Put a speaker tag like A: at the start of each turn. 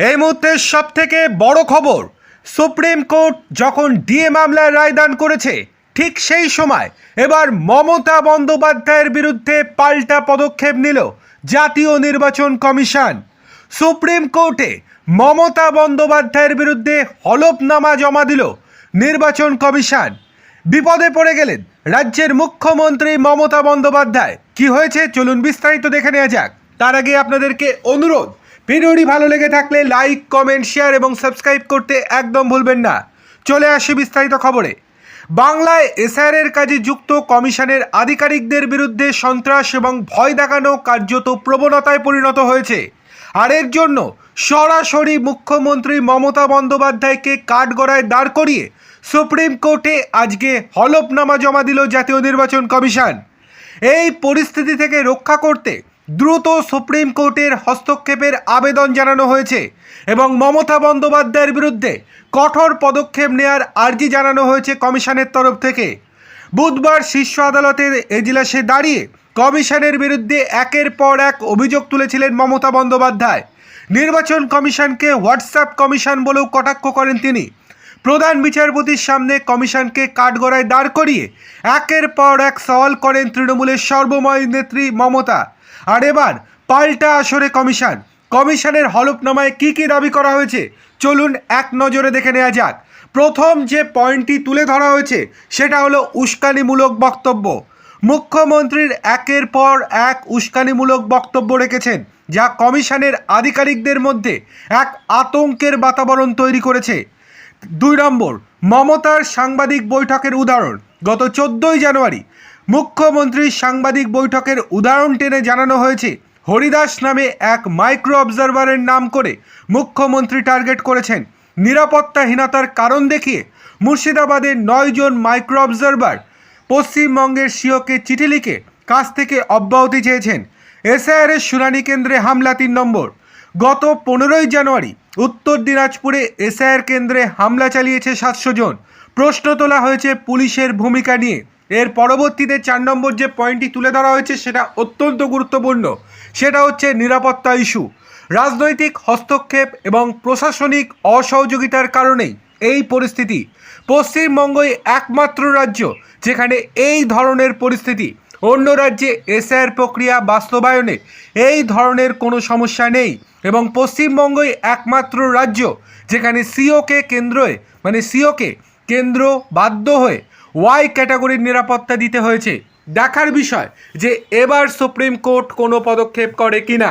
A: এই মুহূর্তে সবথেকে বড় খবর, সুপ্রিম কোর্ট যখন ডিএ মামলায় রায়দান করেছে, ঠিক সেই সময় এবার মমতা বন্দ্যোপাধ্যায়ের বিরুদ্ধে পাল্টা পদক্ষেপ নিল জাতীয় নির্বাচন কমিশন। সুপ্রিম কোর্টে মমতা বন্দ্যোপাধ্যায়ের বিরুদ্ধে হলফনামা জমা দিল নির্বাচন কমিশন। বিপদে পড়ে গেলেন রাজ্যের মুখ্যমন্ত্রী মমতা বন্দ্যোপাধ্যায়। কি হয়েছে চলুন বিস্তারিত দেখে নেওয়া যাক। তার আগে আপনাদেরকে অনুরোধ, ভিডিওটি ভালো লেগে থাকলে লাইক, কমেন্ট, শেয়ার এবং সাবস্ক্রাইব করতে একদম ভুলবেন না। চলে আসি বিস্তারিত খবরে। বাংলায় এসআইআরের কাজে যুক্ত কমিশনের আধিকারিকদের বিরুদ্ধে সন্ত্রাস এবং ভয় দেখানো কার্যত প্রবণতায় পরিণত হয়েছে। আর এর জন্য সরাসরি মুখ্যমন্ত্রী মমতা বন্দ্যোপাধ্যায়কে কাঠগড়ায় দাঁড় করিয়ে সুপ্রিম কোর্টে আজকে হলফনামা জমা দিল জাতীয় নির্বাচন কমিশন। এই পরিস্থিতি থেকে রক্ষা করতে দ্রুত সুপ্রিম কোর্টের হস্তক্ষেপের আবেদন জানানো হয়েছে এবং মমতা বন্দ্যোপাধ্যায়ের বিরুদ্ধে কঠোর পদক্ষেপ নেওয়ার আর্জি জানানো হয়েছে কমিশনের তরফ থেকে। বুধবার শীর্ষ আদালতের এজলাসে দাঁড়িয়ে কমিশনের বিরুদ্ধে একের পর এক অভিযোগ তুলেছিলেন মমতা বন্দ্যোপাধ্যায়। নির্বাচন কমিশনকে হোয়াটসঅ্যাপ কমিশন বলেও কটাক্ষ করেন তিনি। প্রধান বিচারপতির সামনে কমিশনকে কাঠগড়ায় দাঁড় করিয়ে একের পর এক সওয়াল করেন তৃণমূলের সর্বময় নেত্রী মমতা। আর এবার পাল্টা আসরে কমিশনের হলফনামায় কি কি দাবি করা হয়েছে চলুন এক নজরে দেখে নেওয়া যাক। প্রথম যে পয়েন্টটি তুলে ধরা হয়েছে সেটা হলো উস্কানিমূলক বক্তব্য। মুখ্যমন্ত্রীর একের পর এক উস্কানিমূলক বক্তব্য রেখেছেন, যা কমিশনের আধিকারিকদের মধ্যে এক আতঙ্কের বাতাবরণ তৈরি করেছে। 2 নম্বর, মমতার সাংবাদিক বৈঠকের উদাহরণ। গত 14ই জানুয়ারি মুখ্যমন্ত্রীর সাংবাদিক বৈঠকের উদাহরণ টেনে জানানো হয়েছে হরিদাস নামে এক মাইক্রো অবজারভারের নাম করে মুখ্যমন্ত্রী টার্গেট করেছেন। নিরাপত্তাহীনতার কারণ দেখিয়ে মুর্শিদাবাদের 9 জন মাইক্রো অবজারভার পশ্চিমবঙ্গের সিওকে চিঠি লিখে কাছ থেকে অব্যাহতি চেয়েছেন। এসআইআরের শুনানি কেন্দ্রে হামলা। 3 নম্বর, গত 15ই জানুয়ারি উত্তর দিনাজপুরে এসআইআর কেন্দ্রে হামলা চালিয়েছে 700 জন। প্রশ্ন তোলা হয়েছে পুলিশের ভূমিকা নিয়ে। এর পরবর্তীতে 4 নম্বর যে পয়েন্টটি তুলে ধরা হয়েছে সেটা অত্যন্ত গুরুত্বপূর্ণ, সেটা হচ্ছে নিরাপত্তা ইস্যু। রাজনৈতিক হস্তক্ষেপ এবং প্রশাসনিক অসহযোগিতার কারণেই এই পরিস্থিতি। পশ্চিমবঙ্গই একমাত্র রাজ্য যেখানে এই ধরনের পরিস্থিতি। অন্য রাজ্যে এসআইআর প্রক্রিয়া বাস্তবায়নে এই ধরনের কোনো সমস্যা নেই এবং পশ্চিমবঙ্গই একমাত্র রাজ্য যেখানে সিওকে কেন্দ্র বাধ্য হয়ে ওয়াই ক্যাটাগরির নিরাপত্তা দিতে হয়েছে। দেখার বিষয় যে এবার সুপ্রিম কোর্ট কোনো পদক্ষেপ করে কিনা।